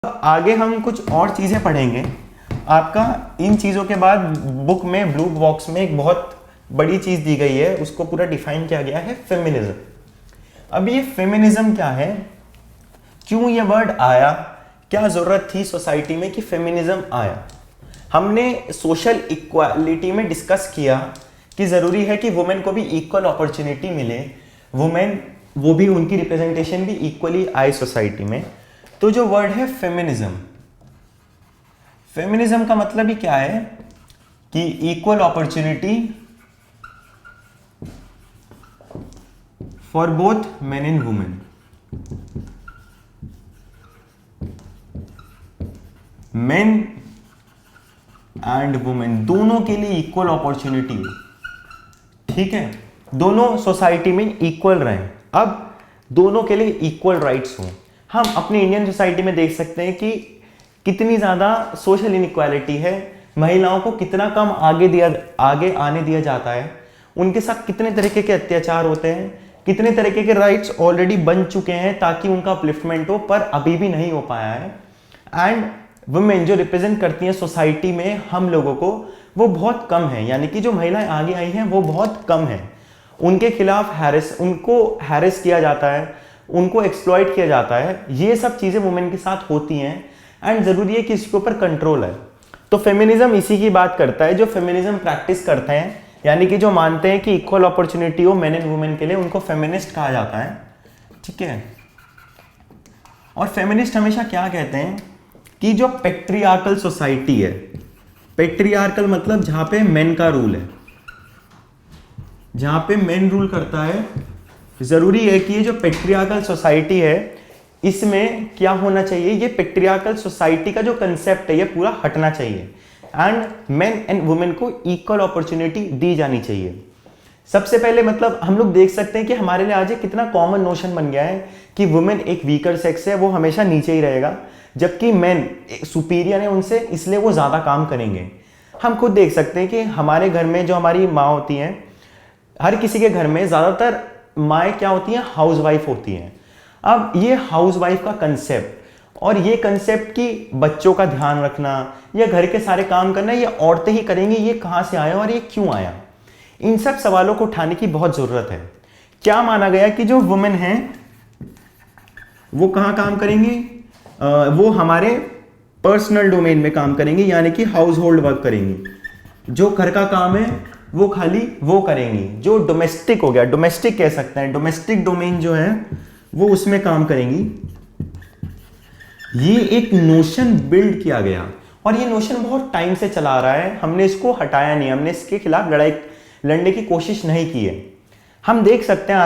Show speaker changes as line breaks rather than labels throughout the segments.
आगे हम कुछ और चीज़ें पढ़ेंगे। आपका इन चीज़ों के बाद बुक में ब्लू बॉक्स में एक बहुत बड़ी चीज़ दी गई है, उसको पूरा डिफाइन किया गया है, फेमिनिज्म। अब ये फेमिनिज्म क्या है, क्यों ये वर्ड आया, क्या ज़रूरत थी सोसाइटी में कि फेमिनिज्म आया। हमने सोशल इक्वालिटी में डिस्कस किया कि ज़रूरी है कि वुमेन को भी इक्वल अपॉर्चुनिटी मिले, वुमेन वो भी उनकी रिप्रेजेंटेशन भी इक्वली आए सोसाइटी में। तो जो वर्ड है फेमिनिज्म, फेमिनिज्म का मतलब ही क्या है कि equal opportunity for both men and women. Main and women दोनों के लिए इक्वल अपॉर्चुनिटी हो, ठीक है, दोनों सोसाइटी में इक्वल रहें। अब दोनों के लिए इक्वल राइट्स हों। हम अपनी इंडियन सोसाइटी में देख सकते हैं कि कितनी ज़्यादा सोशल इनइक्वालिटी है, महिलाओं को कितना कम आगे आने दिया जाता है, उनके साथ कितने तरीके के अत्याचार होते हैं, कितने तरीके के राइट्स ऑलरेडी बन चुके हैं ताकि उनका अपलिफ्टमेंट हो, पर अभी भी नहीं हो पाया है। एंड वुमेन जो रिप्रेजेंट करती हैं सोसाइटी में हम लोगों को, वो बहुत कम है, यानी कि जो महिलाएं आगे आई हैं वो बहुत कम है। उनके खिलाफ उनको हैरेस किया जाता है, उनको एक्सप्लॉइट किया जाता है। ये सब चीज़ें वुमेन के साथ होती हैं एंड ज़रूरी है कि इसके ऊपर कंट्रोल है। तो फेमिनिज्म इसी की बात करता है। जो फेमिनिज्म प्रैक्टिस करते हैं, यानी कि जो मानते हैं कि इक्वल अपॉर्चुनिटी हो मेन एंड वुमेन के लिए, उनको फेमिनिस्ट कहा जाता है, ठीक है। और फेमिनिस्ट हमेशा क्या कहते हैं कि जो पैट्रियार्कल सोसाइटी है, पैट्रियार्कल मतलब जहाँ पे मेन का रूल है, जहाँ पे मेन रूल करता है, ज़रूरी है कि ये जो पैट्रियार्कल सोसाइटी है इसमें क्या होना चाहिए, ये पैट्रियार्कल सोसाइटी का जो कंसेप्ट है ये पूरा हटना चाहिए एंड मेन एंड वुमेन को इक्वल अपॉर्चुनिटी दी जानी चाहिए। सबसे पहले मतलब हम लोग देख सकते हैं कि हमारे लिए आज कितना कॉमन नोशन बन गया है कि वुमेन एक वीकर सेक्स है, वो हमेशा नीचे ही रहेगा, जबकि मेन सुपीरियर है उनसे, इसलिए वो ज़्यादा काम करेंगे। हम खुद देख सकते हैं कि हमारे घर में जो हमारी माँ होती हैं, हर किसी के घर में ज़्यादातर माएँ क्या होती हैं, हाउसवाइफ होती हैं। अब ये हाउसवाइफ का कंसेप्ट और ये कंसेप्ट कि बच्चों का ध्यान रखना या घर के सारे काम करना ये औरतें ही करेंगी, ये कहाँ से आया और ये क्यों आया, इन सब सवालों को उठाने की बहुत ज़रूरत है। क्या माना गया कि जो वुमेन हैं वो कहाँ काम करेंगी, वो हमारे पर्सनल डोमेन में काम करेंगी, यानी कि हाउस होल्ड वर्क करेंगी। जो घर का काम है वो खाली वो करेंगी। जो डोमेस्टिक हो गया, डोमेस्टिक कह सकते हैं, डोमेस्टिक डोमेन जो है वो उसमें काम करेंगी। ये एक नोशन बिल्ड किया गया और ये नोशन बहुत टाइम से चला आ रहा है, हमने इसको हटाया नहीं, हमने इसके खिलाफ लड़ाई लड़ने की कोशिश नहीं की है। हम देख सकते हैं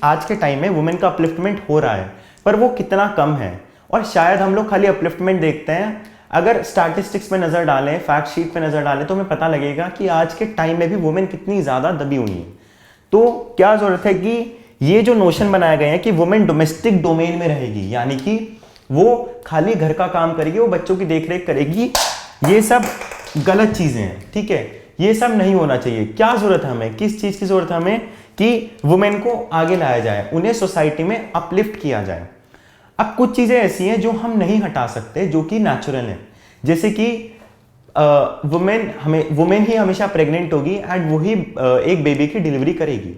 आज के टाइम में वुमेन का अपलिफ्टमेंट हो रहा है, पर वो कितना कम है। और शायद हम लोग खाली अपलिफ्टमेंट देखते हैं, अगर स्टैटिस्टिक्स पे नज़र डालें, फैक्ट शीट पे नज़र डालें, तो हमें पता लगेगा कि आज के टाइम में भी वुमेन कितनी ज़्यादा दबी हुई है। तो क्या ज़रूरत है कि ये जो नोशन बनाए गए हैं कि वुमेन डोमेस्टिक डोमेन में रहेगी, यानी कि वो खाली घर का काम करेगी, वो बच्चों की देखरेख करेगी, ये सब गलत चीज़ें हैं, ठीक है, ये सब नहीं होना चाहिए। क्या ज़रूरत है हमें, किस चीज़ की ज़रूरत है हमें कि वुमेन को आगे लाया जाए, उन्हें सोसाइटी में अपलिफ्ट किया जाए। अब कुछ चीज़ें ऐसी हैं जो हम नहीं हटा सकते, जो कि नेचुरल हैं, जैसे कि वुमेन ही हमेशा प्रेग्नेंट होगी एंड वही एक बेबी की डिलीवरी करेगी।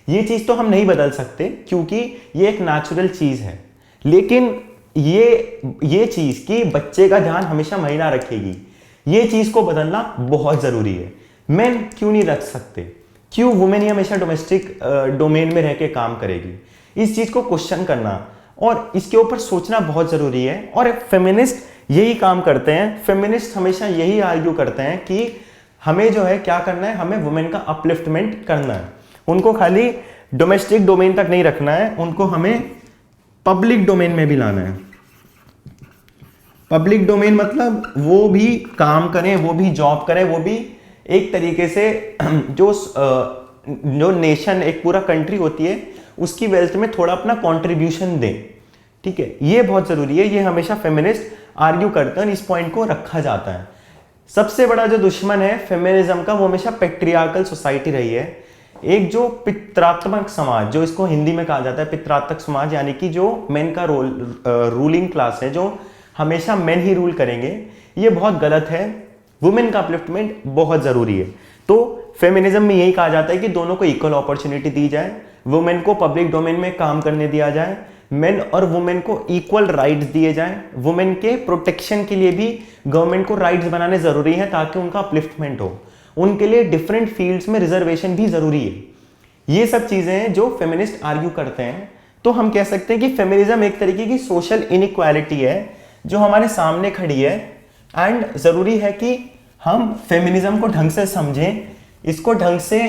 ये चीज़ तो हम नहीं बदल सकते क्योंकि ये एक नेचुरल चीज़ है, लेकिन ये चीज़ कि बच्चे का ध्यान हमेशा महिला रखेगी, ये चीज़ को बदलना बहुत ज़रूरी है। मेन क्यों नहीं रख सकते, क्यों वुमेन ही हमेशा डोमेस्टिक डोमेन में रह के काम करेगी, इस चीज़ को क्वेश्चन करना और इसके ऊपर सोचना बहुत ज़रूरी है। और फेमिनिस्ट यही काम करते हैं, फेमिनिस्ट हमेशा यही आर्ग्यू करते हैं कि हमें जो है क्या करना है, हमें वुमेन का अपलिफ्टमेंट करना है, उनको खाली डोमेस्टिक डोमेन तक नहीं रखना है, उनको हमें पब्लिक डोमेन में भी लाना है। पब्लिक डोमेन मतलब वो भी काम करें, वो भी जॉब करें, वो भी एक तरीके से जो नेशन, एक पूरा कंट्री होती है, उसकी वेल्थ में थोड़ा अपना कंट्रीब्यूशन दें, ठीक है, ये बहुत ज़रूरी है। ये हमेशा फेमिनिस्ट आर्ग्यू करते हैं और इस पॉइंट को रखा जाता है। सबसे बड़ा जो दुश्मन है फेमिनिज्म का, वो हमेशा पैट्रियार्कल सोसाइटी रही है। एक जो पितृत्मक समाज, जो इसको हिंदी में कहा जाता है पितृत्मक समाज, यानी कि जो मेन का रूलिंग क्लास है, जो हमेशा मेन ही रूल करेंगे, ये बहुत गलत है। वुमेन का अपलिफ्टमेंट बहुत ज़रूरी है। तो फेमिनिज्म में यही कहा जाता है कि दोनों को इक्वल अपॉर्चुनिटी दी जाए, वुमेन को पब्लिक डोमेन में काम करने दिया जाए, मेन और वुमेन को इक्वल राइट्स दिए जाएं। वुमेन के प्रोटेक्शन के लिए भी गवर्नमेंट को राइट्स बनाने ज़रूरी है ताकि उनका अपलिफ्टमेंट हो। उनके लिए डिफरेंट फील्ड्स में रिजर्वेशन भी ज़रूरी है। ये सब चीज़ें हैं जो फेमिनिस्ट आर्ग्यू करते हैं। तो हम कह सकते हैं कि फेमिनिज्म एक तरीके की सोशल इनइक्वालिटी है जो हमारे सामने खड़ी है, एंड ज़रूरी है कि हम फेमिनिज्म को ढंग से समझें, इसको ढंग से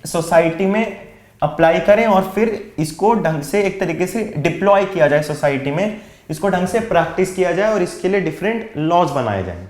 सोसाइटी में अप्लाई करें और फिर इसको ढंग से एक तरीके से डिप्लॉय किया जाए सोसाइटी में, इसको ढंग से प्रैक्टिस किया जाए और इसके लिए डिफरेंट लॉज बनाए जाएं।